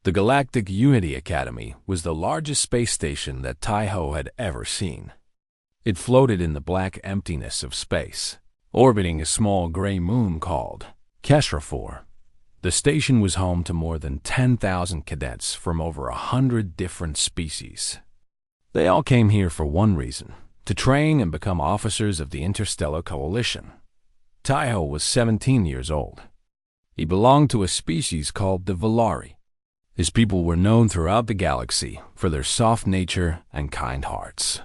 The Galactic Unity Academy was the largest space station that Taiho had ever seen. It floated in the black emptiness of space, orbiting a small gray moon called HFY. The station was home to more than 10,000 cadets from over 100 different species. They all came here for one reason: to train and become officers of the Interstellar Coalition. Taiho was 17 years old. He belonged to a species called the Valari. His people were known throughout the galaxy for their soft nature and kind hearts.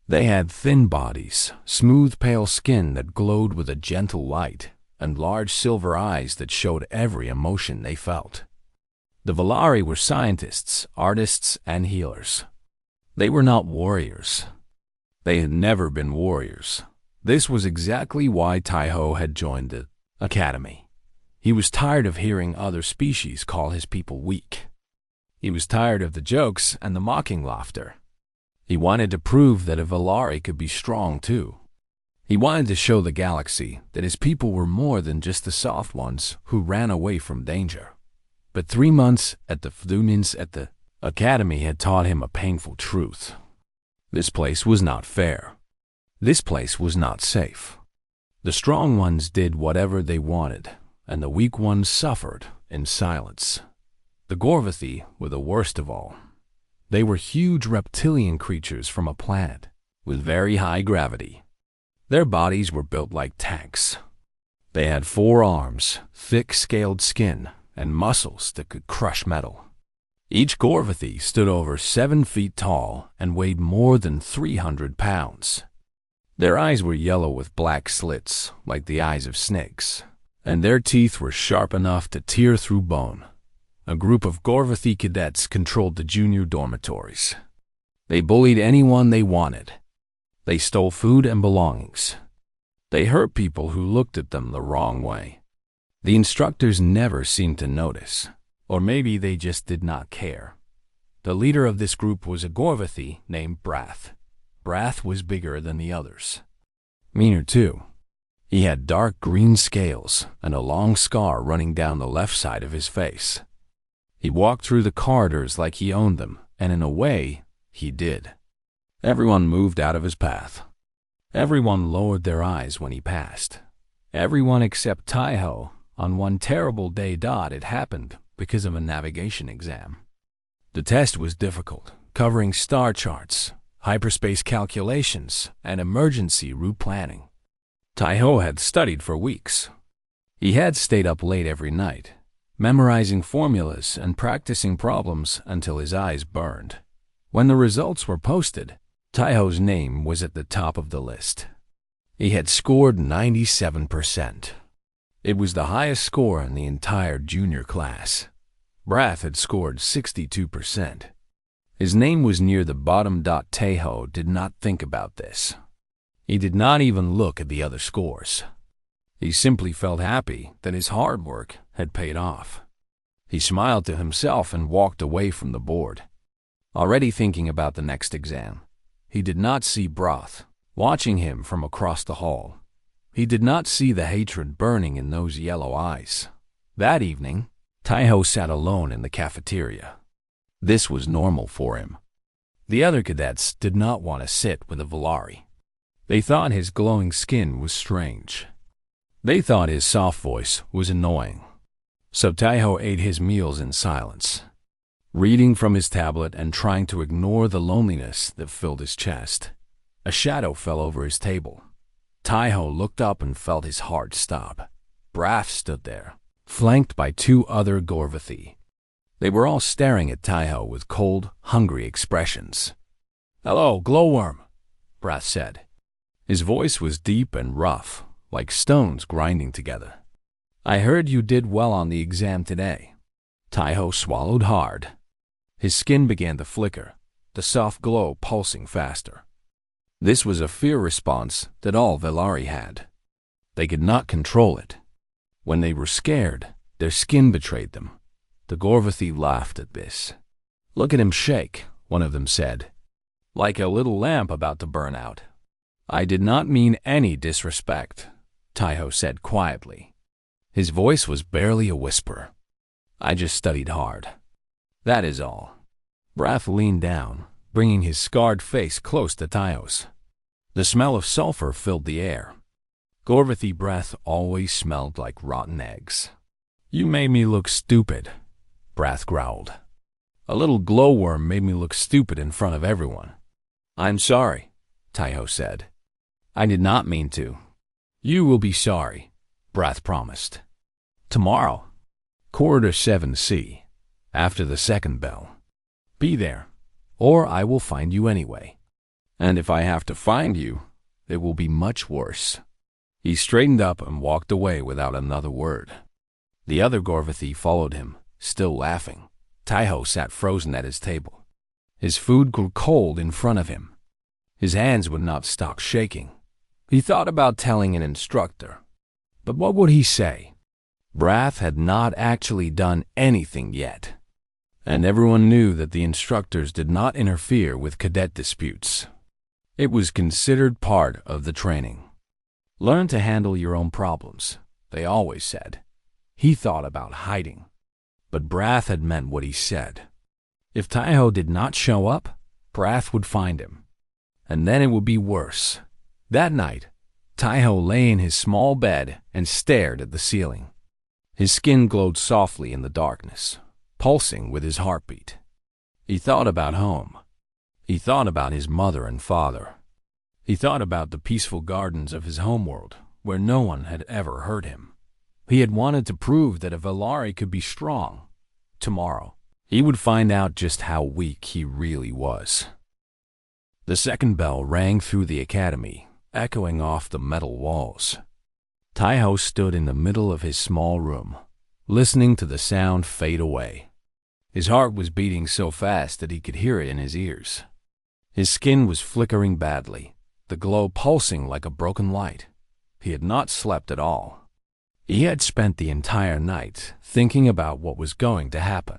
They had thin bodies, smooth pale skin that glowed with a gentle light, and large silver eyes that showed every emotion they felt. The Valari were scientists, artists, and healers. They were not warriors. They had never been warriors. This was exactly why Taiho had joined the academy. He was tired of hearing other species call his people weak. He was tired of the jokes and the mocking laughter. He wanted to prove that a Valari could be strong too. He wanted to show the galaxy that his people were more than just the soft ones who ran away from danger. But 3 months at the academy had taught him a painful truth. This place was not fair. This place was not safe. The strong ones did whatever they wanted, and the weak ones suffered in silence. The Gorvathi were the worst of all. They were huge reptilian creatures from a planet with very high gravity. Their bodies were built like tanks. They had 4 arms, thick scaled skin, and muscles that could crush metal. Each Gorvathi stood over 7 feet tall and weighed more than 300 pounds. Their eyes were yellow with black slits, like the eyes of snakes, and their teeth were sharp enough to tear through bone. A group of Gorvathi cadets controlled the junior dormitories. They bullied anyone they wanted. They stole food and belongings. They hurt people who looked at them the wrong way. The instructors never seemed to notice, or maybe they just did not care. The leader of this group was a Gorvathi named Brath. Brath was bigger than the others. Meaner too. He had dark green scales and a long scar running down the left side of his face. He walked through the corridors like he owned them, and in a way, he did. Everyone moved out of his path. Everyone lowered their eyes when he passed. Everyone except Taiho. On one terrible day it happened because of a navigation exam. The test was difficult, covering star charts, hyperspace calculations, and emergency route planning. Taiho had studied for weeks. He had stayed up late every night, memorizing formulas and practicing problems until his eyes burned. When the results were posted, Taiho's name was at the top of the list. He had scored 97%. It was the highest score in the entire junior class. Brath had scored 62%. His name was near the bottom. Taiho did not think about this. He did not even look at the other scores. He simply felt happy that his hard work had paid off. He smiled to himself and walked away from the board. Already thinking about the next exam, he did not see Brath watching him from across the hall. He did not see the hatred burning in those yellow eyes. That evening, Taiho sat alone in the cafeteria. This was normal for him. The other cadets did not want to sit with a Valari. They thought his glowing skin was strange. They thought his soft voice was annoying. So Taiho ate his meals in silence, reading from his tablet and trying to ignore the loneliness that filled his chest. A shadow fell over his table. Taiho looked up and felt his heart stop. Brath stood there, flanked by 2 other Gorvathi. They were all staring at Taiho with cold, hungry expressions. "Hello, glowworm," Brath said. His voice was deep and rough, like stones grinding together. "I heard you did well on the exam today." Taiho swallowed hard. His skin began to flicker, the soft glow pulsing faster. This was a fear response that all Valari had. They could not control it. When they were scared, their skin betrayed them. The Gorvathi laughed at this. "Look at him shake," one of them said. "Like a little lamp about to burn out." "I did not mean any disrespect," Taiho said quietly. His voice was barely a whisper. "I just studied hard. That is all. Brath leaned down, bringing his scarred face close to Taiho's. The smell of sulfur filled the air. Gorvathy breath always smelled like rotten eggs. You made me look stupid, Brath growled. A little glowworm made me look stupid in front of everyone. I'm sorry, Taiho said. I did not mean to. You will be sorry, Brath promised. Tomorrow, Corridor 7C, after the second bell. Be there, or I will find you anyway. And if I have to find you, it will be much worse. He straightened up and walked away without another word. The other Gorvathy followed him, still laughing. Taiho sat frozen at his table. His food grew cold in front of him. His hands would not stop shaking. He thought about telling an instructor. But what would he say? Brath had not actually done anything yet. And everyone knew that the instructors did not interfere with cadet disputes. It was considered part of the training. Learn to handle your own problems, they always said. He thought about hiding. But Brath had meant what he said. If Taiho did not show up, Brath would find him. And then it would be worse. That night, Taiho lay in his small bed and stared at the ceiling. His skin glowed softly in the darkness, pulsing with his heartbeat. He thought about home. He thought about his mother and father. He thought about the peaceful gardens of his homeworld, where no one had ever hurt him. He had wanted to prove that a Valari could be strong. Tomorrow, he would find out just how weak he really was. The second bell rang through the academy, echoing off the metal walls. Taiho stood in the middle of his small room, listening to the sound fade away. His heart was beating so fast that he could hear it in his ears. His skin was flickering badly, the glow pulsing like a broken light. He had not slept at all. He had spent the entire night thinking about what was going to happen.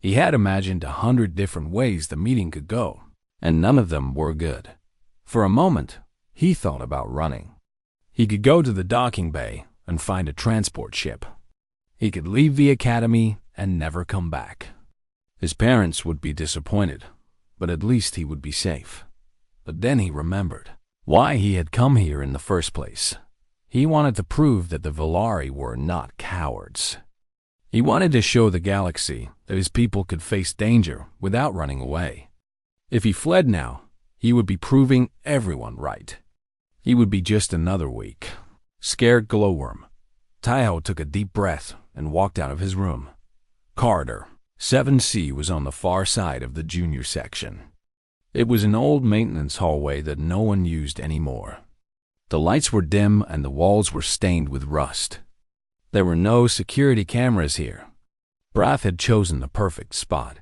He had imagined 100 different ways the meeting could go, and none of them were good. For a moment, he thought about running. He could go to the docking bay and find a transport ship. He could leave the academy and never come back. His parents would be disappointed, but at least he would be safe. But then he remembered why he had come here in the first place. He wanted to prove that the Valari were not cowards. He wanted to show the galaxy that his people could face danger without running away. If he fled now, he would be proving everyone right. He would be just another weak, scared glowworm. Taiho took a deep breath and walked out of his room. Corridor 7C was on the far side of the junior section. It was an old maintenance hallway that no one used anymore. The lights were dim and the walls were stained with rust. There were no security cameras here. Brath had chosen the perfect spot.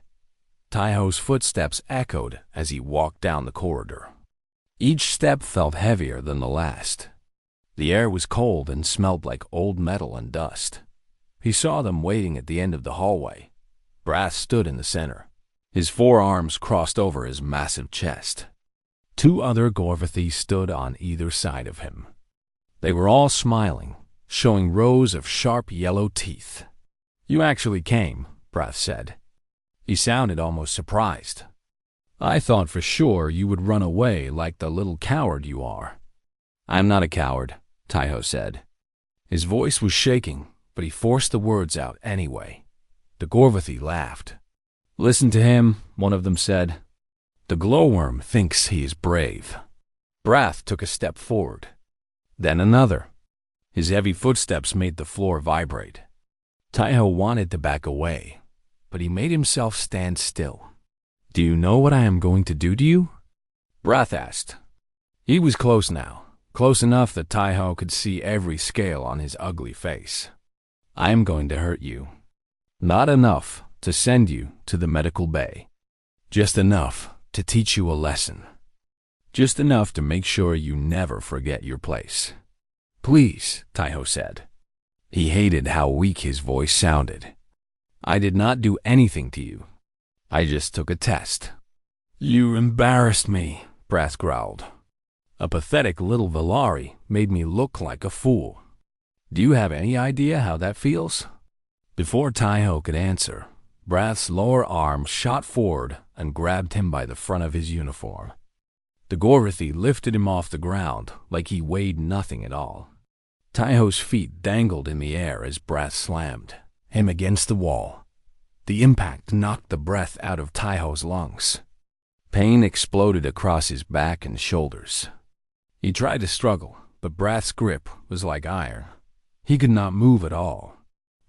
Taiho's footsteps echoed as he walked down the corridor. Each step felt heavier than the last. The air was cold and smelled like old metal and dust. He saw them waiting at the end of the hallway. Brath stood in the center, his forearms crossed over his massive chest. Two other Gorvathy stood on either side of him. They were all smiling, showing rows of sharp yellow teeth. You actually came, Brath said. He sounded almost surprised. I thought for sure you would run away like the little coward you are. I'm not a coward, Taiho said. His voice was shaking, but he forced the words out anyway. The Gorvathy laughed. Listen to him, one of them said. The glowworm thinks he is brave. Brath took a step forward. Then another. His heavy footsteps made the floor vibrate. Taiho wanted to back away, but he made himself stand still. Do you know what I am going to do to you? Brath asked. He was close now, close enough that Taiho could see every scale on his ugly face. I am going to hurt you. Not enough to send you to the medical bay. Just enough to teach you a lesson. Just enough to make sure you never forget your place. Please, Taiho said. He hated how weak his voice sounded. I did not do anything to you. I just took a test. You embarrassed me, Brath growled. A pathetic little Valari made me look like a fool. Do you have any idea how that feels? Before Taiho could answer, Brath's lower arm shot forward and grabbed him by the front of his uniform. The Gorvathy lifted him off the ground like he weighed nothing at all. Taiho's feet dangled in the air as Brath slammed him against the wall. The impact knocked the breath out of Taiho's lungs. Pain exploded across his back and shoulders. He tried to struggle, but Brath's grip was like iron. He could not move at all.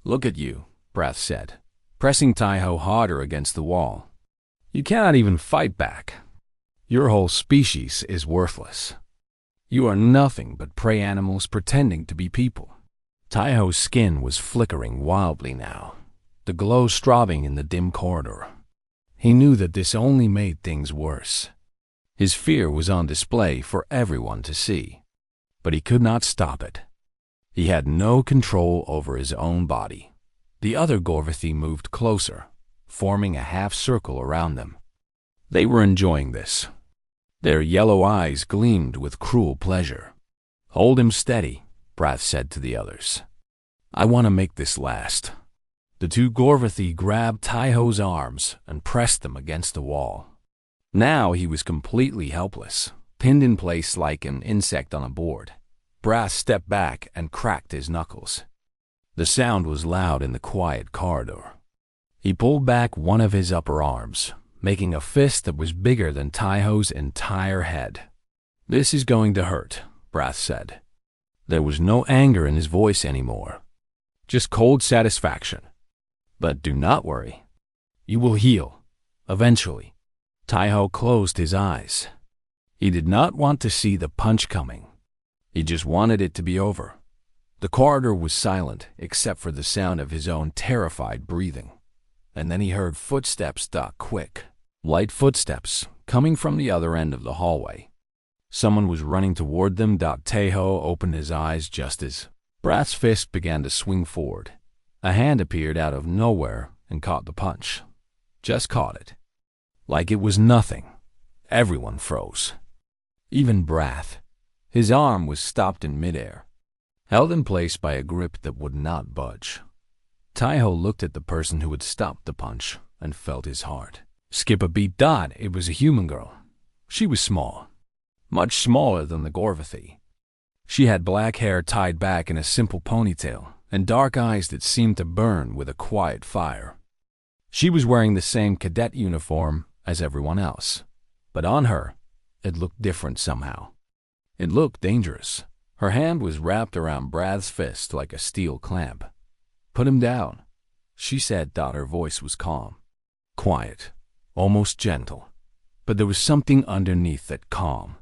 "Look at you," Brath said, pressing Taiho harder against the wall. "You cannot even fight back. Your whole species is worthless. You are nothing but prey animals pretending to be people." Taiho's skin was flickering wildly now, the glow strobing in the dim corridor. He knew that this only made things worse. His fear was on display for everyone to see, but he could not stop it. He had no control over his own body. The other Gorvathy moved closer, forming a half circle around them. They were enjoying this. Their yellow eyes gleamed with cruel pleasure. "Hold him steady," Brath said to the others. "I want to make this last." The two Gorvathy grabbed Taiho's arms and pressed them against the wall. Now he was completely helpless, pinned in place like an insect on a board. Brath stepped back and cracked his knuckles. The sound was loud in the quiet corridor. He pulled back one of his upper arms, making a fist that was bigger than Taiho's entire head. "This is going to hurt," Brath said. There was no anger in his voice anymore, just cold satisfaction. "But do not worry. You will heal, eventually." Taiho closed his eyes. He did not want to see the punch coming. He just wanted it to be over. The corridor was silent except for the sound of his own terrified breathing. And then he heard footsteps, quick, light footsteps, coming from the other end of the hallway. Someone was running toward them. Taiho opened his eyes just as Brath's fist began to swing forward. A hand appeared out of nowhere and caught the punch. Just caught it. Like it was nothing. Everyone froze. Even Brath. His arm was stopped in midair, held in place by a grip that would not budge. Taiho looked at the person who had stopped the punch and felt his heart skip a beat. It was a human girl. She was small, much smaller than the Gorvathy. She had black hair tied back in a simple ponytail and dark eyes that seemed to burn with a quiet fire. She was wearing the same cadet uniform as everyone else, but on her, it looked different somehow. It looked dangerous. Her hand was wrapped around Brath's fist like a steel clamp. "Put him down," she said. Her voice was calm, quiet, almost gentle, but there was something underneath that calm,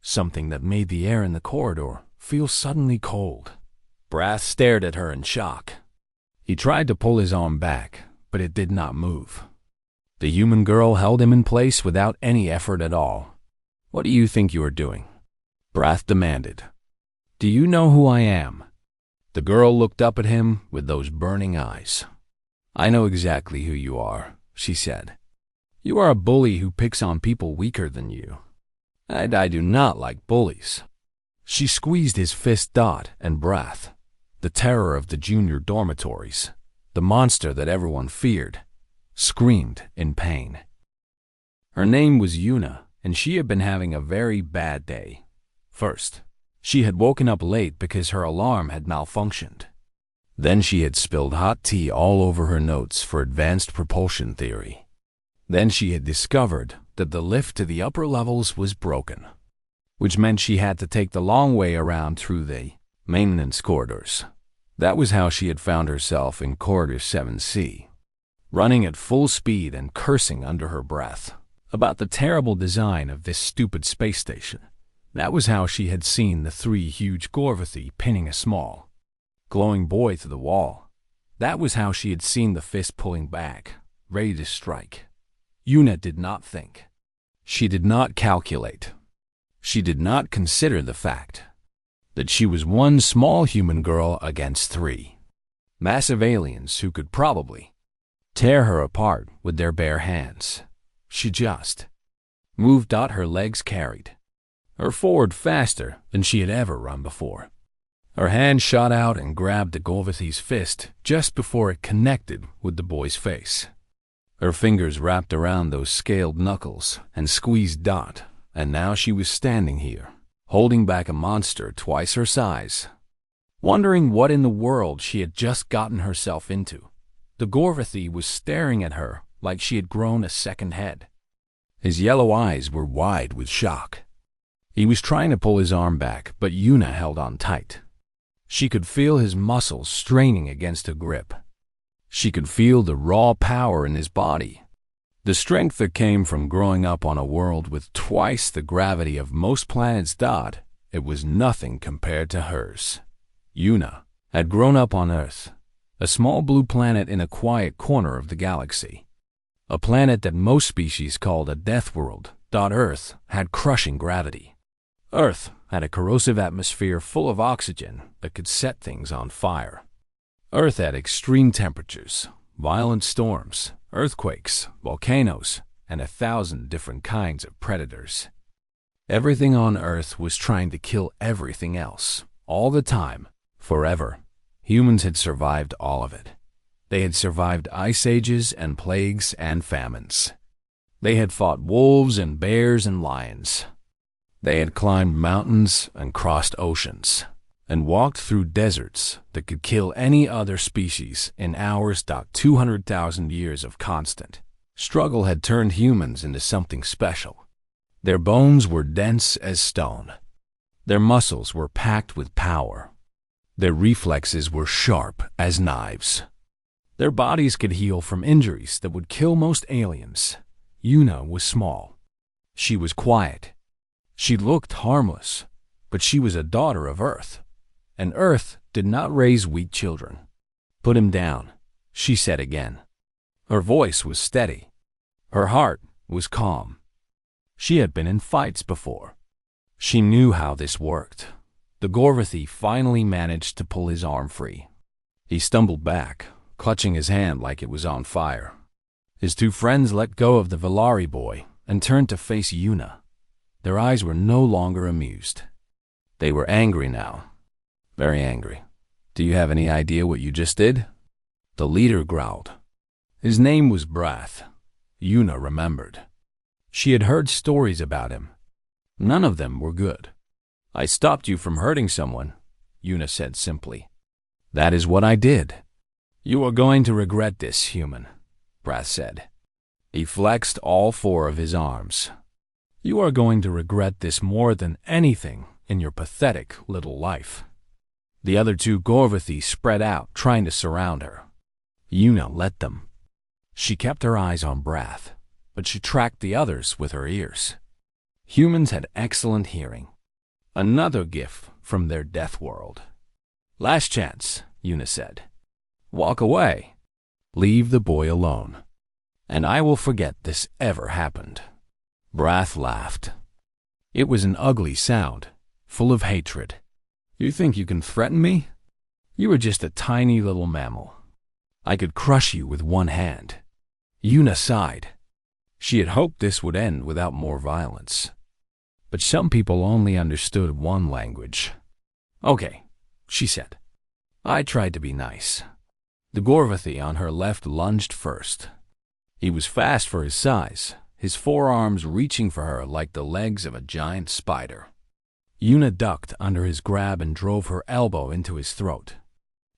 something that made the air in the corridor feel suddenly cold. Brath stared at her in shock. He tried to pull his arm back, but it did not move. The human girl held him in place without any effort at all. "What do you think you are doing?" Brath demanded. "Do you know who I am?" The girl looked up at him with those burning eyes. "I know exactly who you are," she said. "You are a bully who picks on people weaker than you. And I do not like bullies." She squeezed his fist. And Brath, the terror of the junior dormitories, the monster that everyone feared, screamed in pain. Her name was Yuna, and she had been having a very bad day. First, she had woken up late because her alarm had malfunctioned. Then she had spilled hot tea all over her notes for advanced propulsion theory. Then she had discovered that the lift to the upper levels was broken, which meant she had to take the long way around through the maintenance corridors. That was how she had found herself in Corridor 7C, running at full speed and cursing under her breath about the terrible design of this stupid space station. That was how she had seen the three huge Gorvathy pinning a small, glowing boy to the wall. That was how she had seen the fist pulling back, ready to strike. Yuna did not think. She did not calculate. She did not consider the fact that she was one small human girl against three massive aliens who could probably tear her apart with their bare hands. She just moved. Her legs carried her forward faster than she had ever run before. Her hand shot out and grabbed the Gorvathy's fist just before it connected with the boy's face. Her fingers wrapped around those scaled knuckles and squeezed Dot, and now she was standing here, holding back a monster twice her size. Wondering what in the world she had just gotten herself into, the Gorvathy was staring at her like she had grown a second head. His yellow eyes were wide with shock. He was trying to pull his arm back, but Yuna held on tight. She could feel his muscles straining against her grip. She could feel the raw power in his body, the strength that came from growing up on a world with twice the gravity of most planets. Dot, it was nothing compared to hers. Yuna had grown up on Earth, a small blue planet in a quiet corner of the galaxy. A planet that most species called a death world. Earth had crushing gravity. Earth had a corrosive atmosphere full of oxygen that could set things on fire. Earth had extreme temperatures, violent storms, earthquakes, volcanoes, and 1,000 different kinds of predators. Everything on Earth was trying to kill everything else, all the time, forever. Humans had survived all of it. They had survived ice ages and plagues and famines. They had fought wolves and bears and lions. They had climbed mountains and crossed oceans, and walked through deserts that could kill any other species in hours. 200,000 years of constant struggle had turned humans into something special. Their bones were dense as stone. Their muscles were packed with power. Their reflexes were sharp as knives. Their bodies could heal from injuries that would kill most aliens. Yuna was small. She was quiet. She looked harmless, but she was a daughter of Earth, and Earth did not raise weak children. "Put him down," she said again. Her voice was steady. Her heart was calm. She had been in fights before. She knew how this worked. The Gorvathy finally managed to pull his arm free. He stumbled back, clutching his hand like it was on fire. His two friends let go of the Valari boy and turned to face Yuna. Their eyes were no longer amused. They were angry now. Very angry. "Do you have any idea what you just did?" The leader growled. His name was Brath. Yuna remembered. She had heard stories about him. None of them were good. "I stopped you from hurting someone," Yuna said simply. "That is what I did." "You are going to regret this, human," Brath said. He flexed all 4 of his arms. "You are going to regret this more than anything in your pathetic little life." The other 2 Gorvathy spread out, trying to surround her. Yuna let them. She kept her eyes on Brath, but she tracked the others with her ears. Humans had excellent hearing. Another gift from their death world. "Last chance," Yuna said. "Walk away. Leave the boy alone, and I will forget this ever happened." Brath laughed. It was an ugly sound, full of hatred. "You think you can threaten me? You are just a tiny little mammal. I could crush you with one hand." Yuna sighed. She had hoped this would end without more violence. But some people only understood one language. "Okay," she said. "I tried to be nice." The Gorvathy on her left lunged first. He was fast for his size, his forearms reaching for her like the legs of a giant spider. Yuna ducked under his grab and drove her elbow into his throat.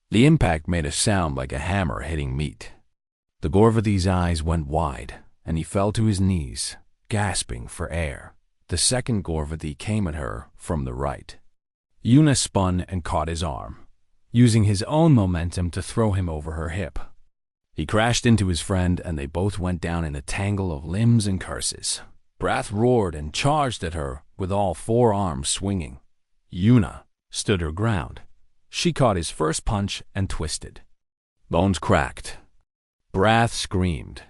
The impact made a sound like a hammer hitting meat. The Gorvathy's eyes went wide, and he fell to his knees, gasping for air. The second Gorvathy came at her from the right. Yuna spun and caught his arm, using his own momentum to throw him over her hip. He crashed into his friend, and they both went down in a tangle of limbs and curses. Brath roared and charged at her with all 4 arms swinging. Yuna stood her ground. She caught his first punch and twisted. Bones cracked. Brath screamed.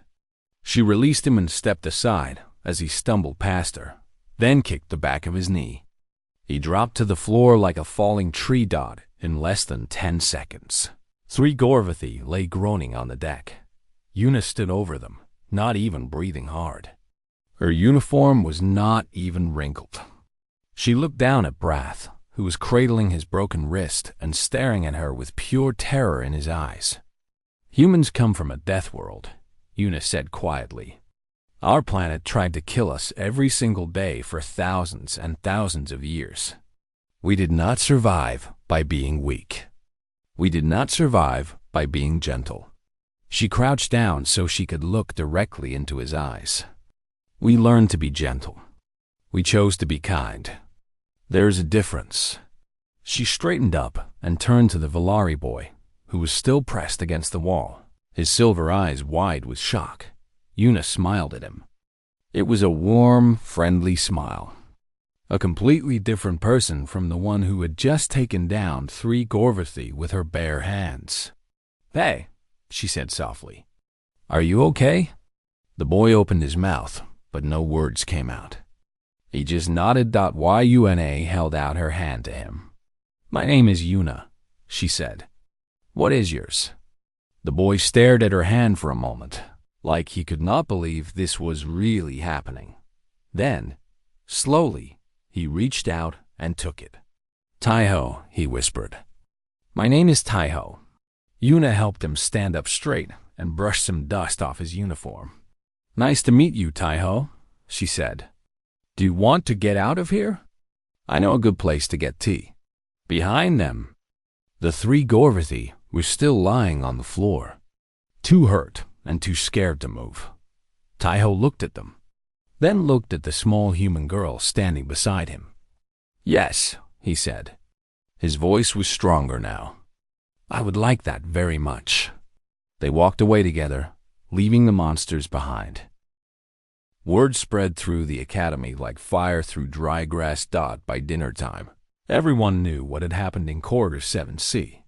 She released him and stepped aside as he stumbled past her, then kicked the back of his knee. He dropped to the floor like a falling tree dot in less than 10 seconds. 3 Gorvathy lay groaning on the deck. Yuna stood over them, not even breathing hard. Her uniform was not even wrinkled. She looked down at Brath, who was cradling his broken wrist and staring at her with pure terror in his eyes. Humans come from a death world. Una said quietly. Our planet tried to kill us every single day for thousands and thousands of years. We did not survive by being weak. We did not survive by being gentle. She crouched down so she could look directly into his eyes. We learned to be gentle. We chose to be kind. There's a difference. She straightened up and turned to the Valari boy, who was still pressed against the wall, his silver eyes wide with shock. Una smiled at him. It was a warm, friendly smile. A completely different person from the one who had just taken down 3 Gorvathi with her bare hands. "Hey," she said softly. "Are you okay?" The boy opened his mouth, but no words came out. He just nodded. Una held out her hand to him. "My name is Una," she said. "What is yours?" The boy stared at her hand for a moment, like he could not believe this was really happening. Then, slowly, he reached out and took it. "Taiho," he whispered. "My name is Taiho." Una helped him stand up straight and brushed some dust off his uniform. "Nice to meet you, Taiho," she said. "Do you want to get out of here? I know a good place to get tea." Behind them, the 3 Gorvathi were still lying on the floor, too hurt and too scared to move. Taiho looked at them, then looked at the small human girl standing beside him. "Yes," he said. His voice was stronger now. "I would like that very much." They walked away together, leaving the monsters behind. Word spread through the academy like fire through dry grass. By dinner time, everyone knew what had happened in Corridor 7C.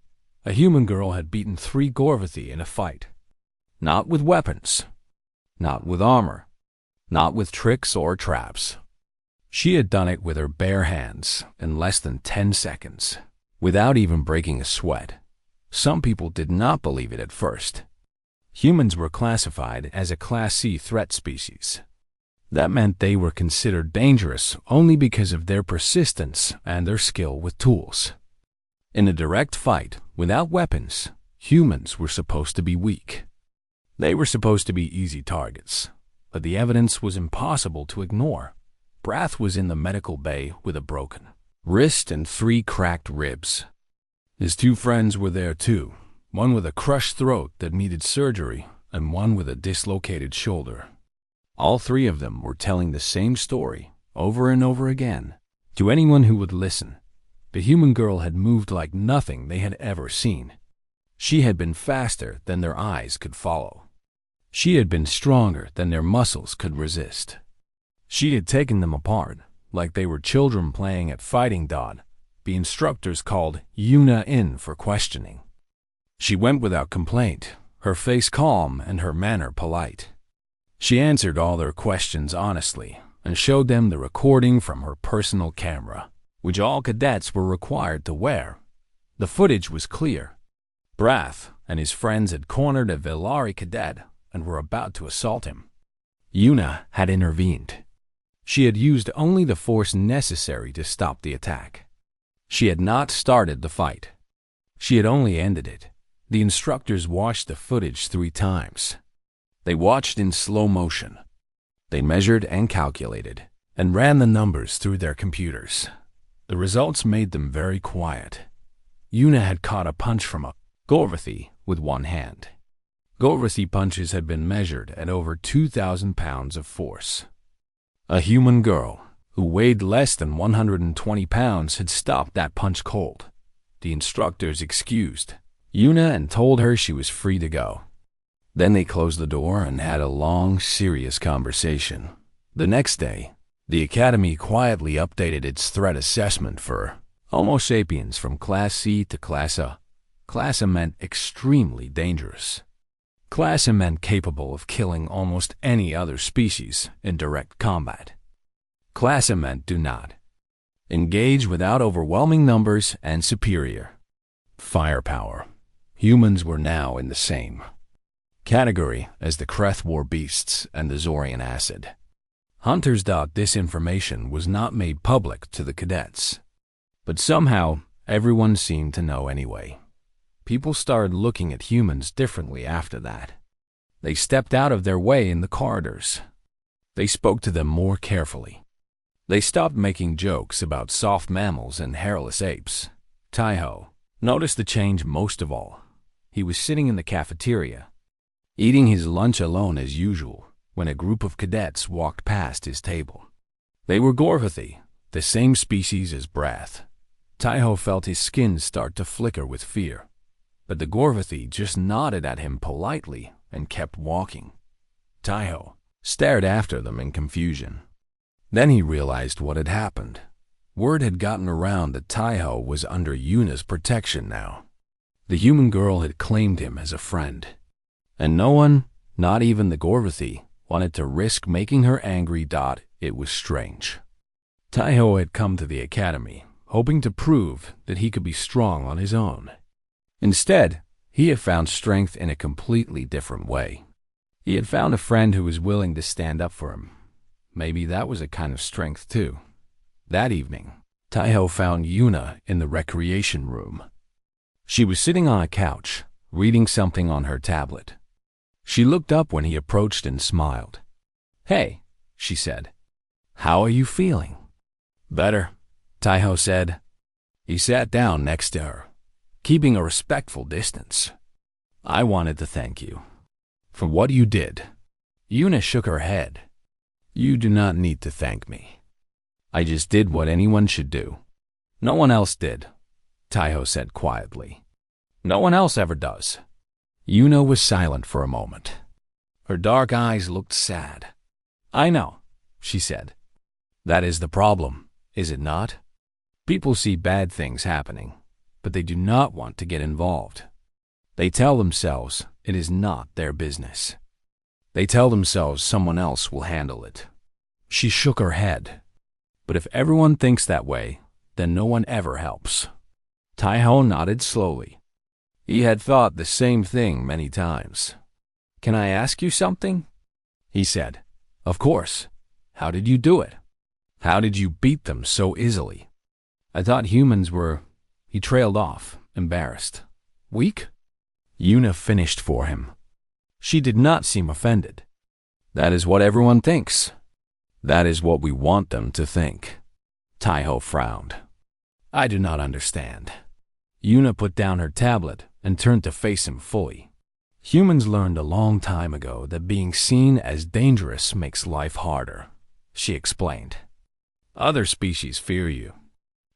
A human girl had beaten 3 Gorvathi in a fight. Not with weapons, not with armor, not with tricks or traps. She had done it with her bare hands in less than 10 seconds, without even breaking a sweat. Some people did not believe it at first. Humans were classified as a Class C threat species. That meant they were considered dangerous only because of their persistence and their skill with tools. In a direct fight, without weapons, humans were supposed to be weak. They were supposed to be easy targets, but the evidence was impossible to ignore. Brath was in the medical bay with a broken wrist and 3 cracked ribs. His 2 friends were there too, one with a crushed throat that needed surgery and one with a dislocated shoulder. All 3 of them were telling the same story over and over again. To anyone who would listen, the human girl had moved like nothing they had ever seen. She had been faster than their eyes could follow. She had been stronger than their muscles could resist. She had taken them apart like they were children playing at fighting. The instructors called Una in for questioning. She went without complaint, her face calm and her manner polite. She answered all their questions honestly and showed them the recording from her personal camera, which all cadets were required to wear. The footage was clear. Brath and his friends had cornered a Valari cadet and were about to assault him. Una had intervened. She had used only the force necessary to stop the attack. She had not started the fight. She had only ended it. The instructors watched the footage 3 times. They watched in slow motion. They measured and calculated and ran the numbers through their computers. The results made them very quiet. Una had caught a punch from a Gorvathi with 1 hand. Gorvathi punches had been measured at over 2,000 pounds of force. A human girl who weighed less than 120 pounds had stopped that punch cold. The instructors excused Una and told her she was free to go. Then they closed the door and had a long, serious conversation. The next day, the Academy quietly updated its threat assessment for Homo sapiens from Class C to Class A. Class A meant extremely dangerous. Class A meant capable of killing almost any other species in direct combat. Class A meant do not engage without overwhelming numbers and superior firepower. Humans were now in the same category as the Kreth War beasts and the Zorian acid. Hunters. This information was not made public to the cadets, but somehow everyone seemed to know anyway. People started looking at humans differently after that. They stepped out of their way in the corridors. They spoke to them more carefully. They stopped making jokes about soft mammals and hairless apes. Taiho noticed the change most of all. He was sitting in the cafeteria, eating his lunch alone as usual, when a group of cadets walked past his table. They were Gorvathi, the same species as Brath. Taiho felt his skin start to flicker with fear, but the Gorvathi just nodded at him politely and kept walking. Taiho stared after them in confusion. Then he realized what had happened. Word had gotten around that Taiho was under Yuna's protection now. The human girl had claimed him as a friend, and no one, not even the Gorvathi, wanted to risk making her angry. It was strange. Taiho had come to the academy, hoping to prove that he could be strong on his own. Instead, he had found strength in a completely different way. He had found a friend who was willing to stand up for him. Maybe that was a kind of strength too. That evening, Taiho found Yuna in the recreation room. She was sitting on a couch, reading something on her tablet. She looked up when he approached and smiled. "Hey," she said. "How are you feeling?" "Better," Taiho said. He sat down next to her, keeping a respectful distance. "I wanted to thank you for what you did." Yuna shook her head. "You do not need to thank me. I just did what anyone should do." "No one else did," Taiho said quietly. "No one else ever does." Yuna was silent for a moment. Her dark eyes looked sad. "I know," she said. "That is the problem, is it not? People see bad things happening, but they do not want to get involved. They tell themselves it is not their business. They tell themselves someone else will handle it." She shook her head. "But if everyone thinks that way, then no one ever helps." Taiho nodded slowly. He had thought the same thing many times. "Can I ask you something?" he said. "Of course. How did you do it? How did you beat them so easily?" "I thought humans were—" He trailed off, embarrassed. "Weak?" Yuna finished for him. She did not seem offended. "That is what everyone thinks. That is what we want them to think." Taiho frowned. "I do not understand." Yuna put down her tablet and turned to face him fully. "Humans learned a long time ago that being seen as dangerous makes life harder," she explained. "Other species fear you.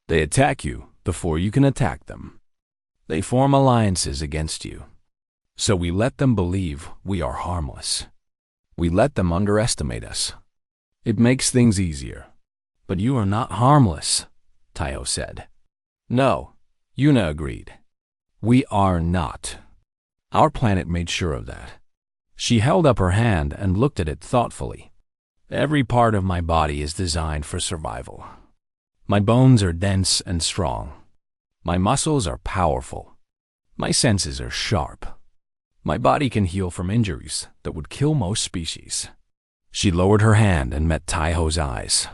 They attack you before you can attack them. They form alliances against you. So we let them believe we are harmless. We let them underestimate us. It makes things easier." "But you are not harmless," Taiho said. "No," Yuna agreed. "We are not. Our planet made sure of that." She held up her hand and looked at it thoughtfully. "Every part of my body is designed for survival. My bones are dense and strong. My muscles are powerful. My senses are sharp. My body can heal from injuries that would kill most species." She lowered her hand and met Taiho's eyes.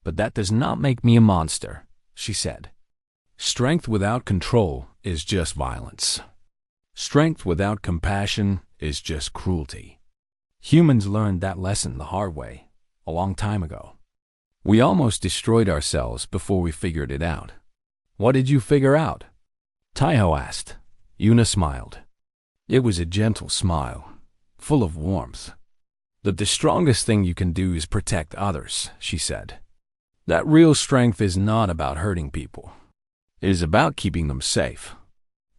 "But that does not make me a monster," she said. "Strength without control is just violence. Strength without compassion is just cruelty. Humans learned that lesson the hard way, a long time ago. We almost destroyed ourselves before we figured it out." "What did you figure out?" Taiho asked. Yuna smiled. It was a gentle smile, full of warmth. "That the strongest thing you can do is protect others," she said. "That real strength is not about hurting people. It is about keeping them safe."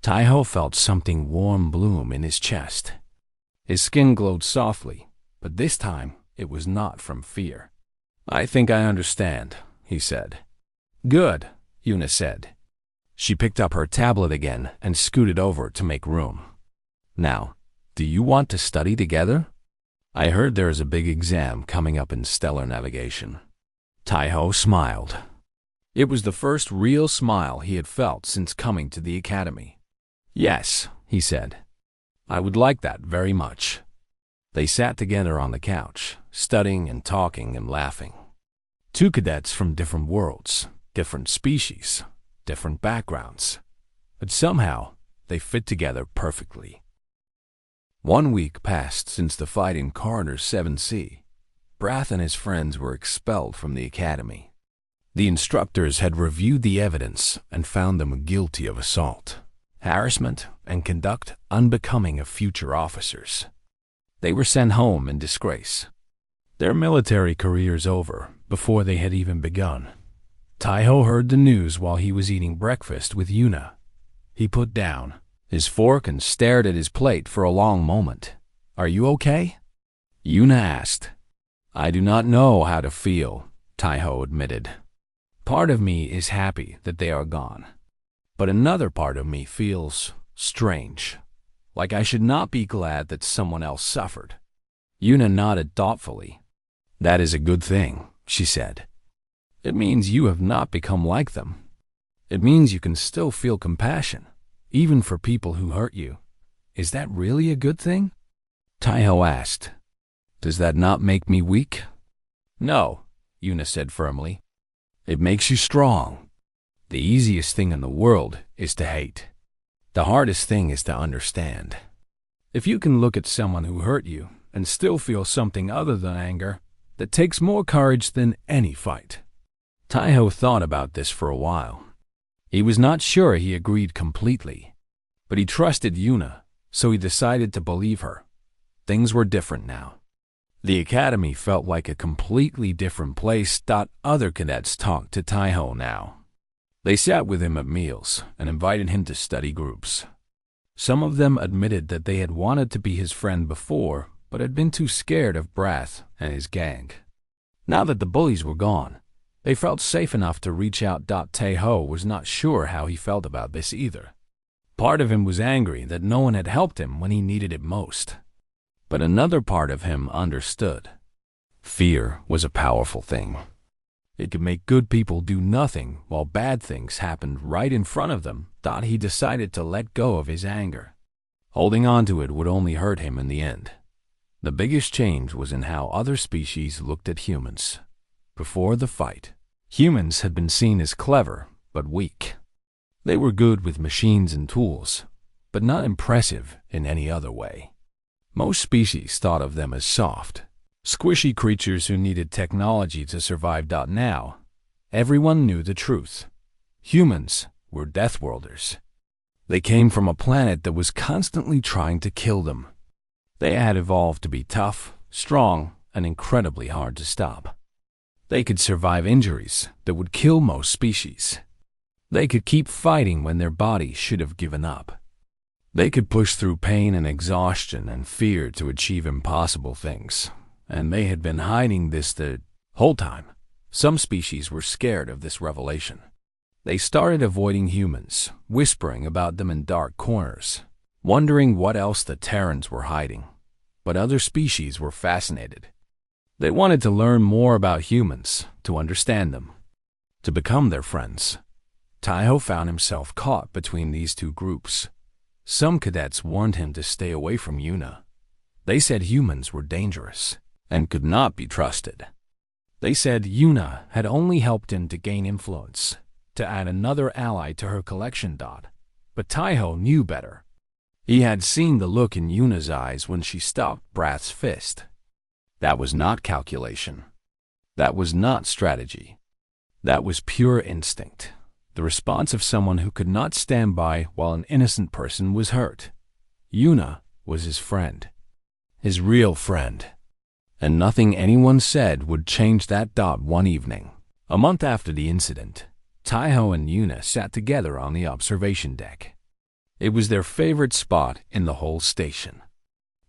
Taiho felt something warm bloom in his chest. His skin glowed softly, but this time it was not from fear. "I think I understand," he said. "Good," Yuna said. She picked up her tablet again and scooted over to make room. "Now, do you want to study together? I heard there is a big exam coming up in stellar navigation." Taiho smiled. It was the first real smile he had felt since coming to the academy. "Yes," he said. "I would like that very much." They sat together on the couch, studying and talking and laughing. Two cadets from different worlds, different species, different backgrounds, but somehow they fit together perfectly. 1 week passed since the fight in Corridor 7C. Brath and his friends were expelled from the academy. The instructors had reviewed the evidence and found them guilty of assault, harassment, and conduct unbecoming of future officers. They were sent home in disgrace. Their military careers over before they had even begun. Taiho heard the news while he was eating breakfast with Yuna. He put down his fork and stared at his plate for a long moment. "Are you okay?" Yuna asked. "I do not know how to feel," Taiho admitted. "Part of me is happy that they are gone, but another part of me feels strange, like I should not be glad that someone else suffered." Yuna nodded thoughtfully. "That is a good thing," she said. "It means you have not become like them. It means you can still feel compassion, even for people who hurt you. Is that really a good thing?" Taiho asked. "Does that not make me weak?" "No," Yuna said firmly. "It makes you strong. The easiest thing in the world is to hate. The hardest thing is to understand. If you can look at someone who hurt you and still feel something other than anger, that takes more courage than any fight." Taiho thought about this for a while. He was not sure he agreed completely, but he trusted Yuna, so he decided to believe her. Things were different now. The academy felt like a completely different place. Other cadets talked to Taiho now. They sat with him at meals and invited him to study groups. Some of them admitted that they had wanted to be his friend before, but had been too scared of Brath and his gang. Now that the bullies were gone, they felt safe enough to reach out. Taiho was not sure how he felt about this either. Part of him was angry that no one had helped him when he needed it most. But another part of him understood. Fear was a powerful thing. It could make good people do nothing while bad things happened right in front of them. He decided to let go of his anger. Holding on to it would only hurt him in the end. The biggest change was in how other species looked at humans. Before the fight, humans had been seen as clever but weak. They were good with machines and tools, but not impressive in any other way. Most species thought of them as soft, squishy creatures who needed technology to survive. Now, everyone knew the truth. Humans were Deathworlders. They came from a planet that was constantly trying to kill them. They had evolved to be tough, strong, and incredibly hard to stop. They could survive injuries that would kill most species. They could keep fighting when their bodies should have given up. They could push through pain and exhaustion and fear to achieve impossible things, and they had been hiding this the whole time. Some species were scared of this revelation. They started avoiding humans, whispering about them in dark corners, wondering what else the Terrans were hiding. But other species were fascinated. They wanted to learn more about humans, to understand them, to become their friends. Taiho found himself caught between these two groups. Some cadets warned him to stay away from Yuna. They said humans were dangerous and could not be trusted. They said Yuna had only helped him to gain influence, to add another ally to her collection. But Taiho knew better. He had seen the look in Yuna's eyes when she stopped Brath's fist. That was not calculation. That was not strategy. That was pure instinct. The response of someone who could not stand by while an innocent person was hurt. Yuna was his friend. His real friend. And nothing anyone said would change that. One evening, a month after the incident, Taiho and Yuna sat together on the observation deck. It was their favorite spot in the whole station.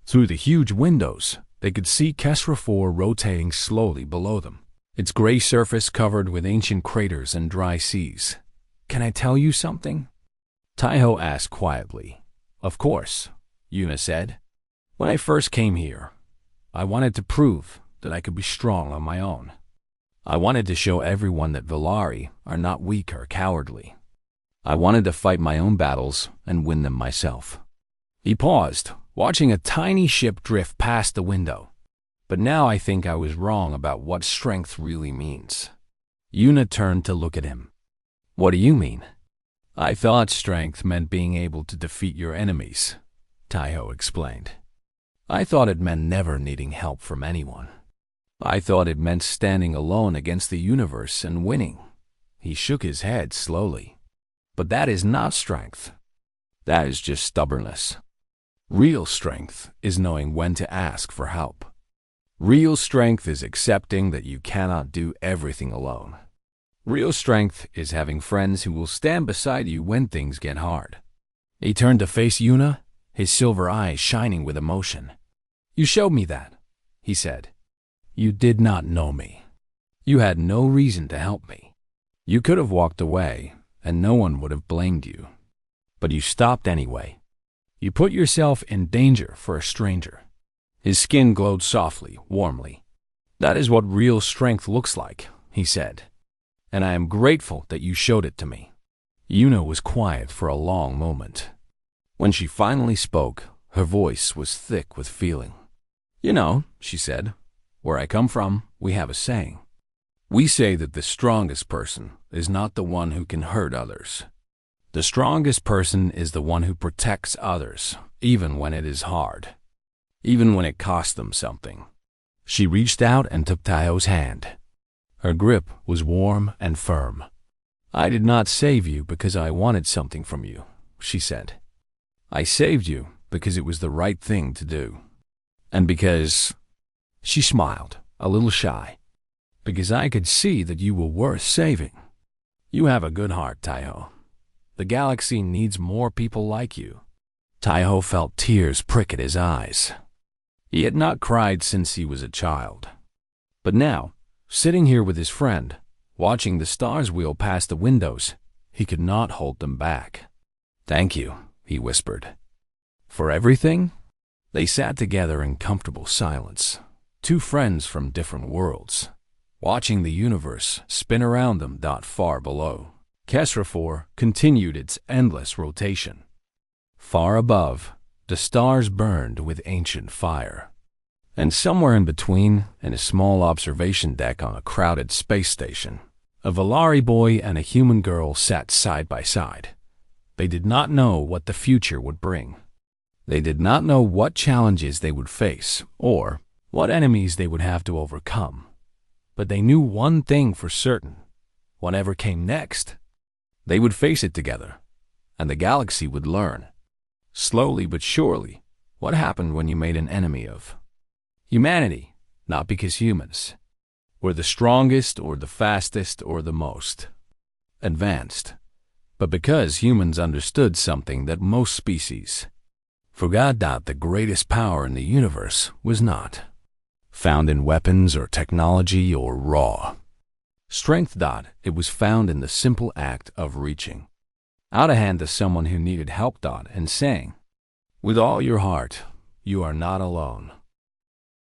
Through the huge windows, they could see Kesra 4 rotating slowly below them, its gray surface covered with ancient craters and dry seas. "Can I tell you something?" Taiho asked quietly. "Of course," Yuna said. "When I first came here, I wanted to prove that I could be strong on my own. I wanted to show everyone that Velari are not weak or cowardly. I wanted to fight my own battles and win them myself." He paused, watching a tiny ship drift past the window. "But now I think I was wrong about what strength really means." Yuna turned to look at him. "What do you mean?" "I thought strength meant being able to defeat your enemies," Taiho explained. I thought it meant never needing help from anyone. I thought it meant standing alone against the universe and winning. He shook his head slowly. But that is not strength. That is just stubbornness. Real strength is knowing when to ask for help. Real strength is accepting that you cannot do everything alone. Real strength is having friends who will stand beside you when things get hard. He turned to face Yuna, his silver eyes shining with emotion. "You showed me that," he said. "You did not know me. You had no reason to help me. You could have walked away, and no one would have blamed you. But you stopped anyway. You put yourself in danger for a stranger." His skin glowed softly, warmly. "That is what real strength looks like," he said. "And I am grateful that you showed it to me." Yuna was quiet for a long moment. When she finally spoke, her voice was thick with feeling. "You know," she said, "where I come from, we have a saying. We say that the strongest person is not the one who can hurt others. The strongest person is the one who protects others, even when it is hard. Even when it costs them something." She reached out and took Taiho's hand. Her grip was warm and firm. "I did not save you because I wanted something from you," she said. "I saved you because it was the right thing to do. And because—" she smiled, a little shy, "because I could see that you were worth saving. You have a good heart, Taiho. The galaxy needs more people like you." Taiho felt tears prick at his eyes. He had not cried since he was a child. But now, sitting here with his friend, watching the stars wheel past the windows, he could not hold them back. "Thank you," he whispered. "For everything?" They sat together in comfortable silence, two friends from different worlds, watching the universe spin around them. Far below, Kesra 4 continued its endless rotation. Far above, the stars burned with ancient fire. And somewhere in between, in a small observation deck on a crowded space station, a Valari boy and a human girl sat side by side. They did not know what the future would bring. They did not know what challenges they would face or what enemies they would have to overcome. But they knew one thing for certain. Whatever came next, they would face it together, and the galaxy would learn. Slowly but surely, what happened when you made an enemy of humanity, not because humans were the strongest or the fastest or the most advanced, but because humans understood something that most species forgot, that the greatest power in the universe was not found in weapons or technology or raw strength. It was found in the simple act of reaching out a hand to someone who needed help, and saying, "With all your heart, you are not alone."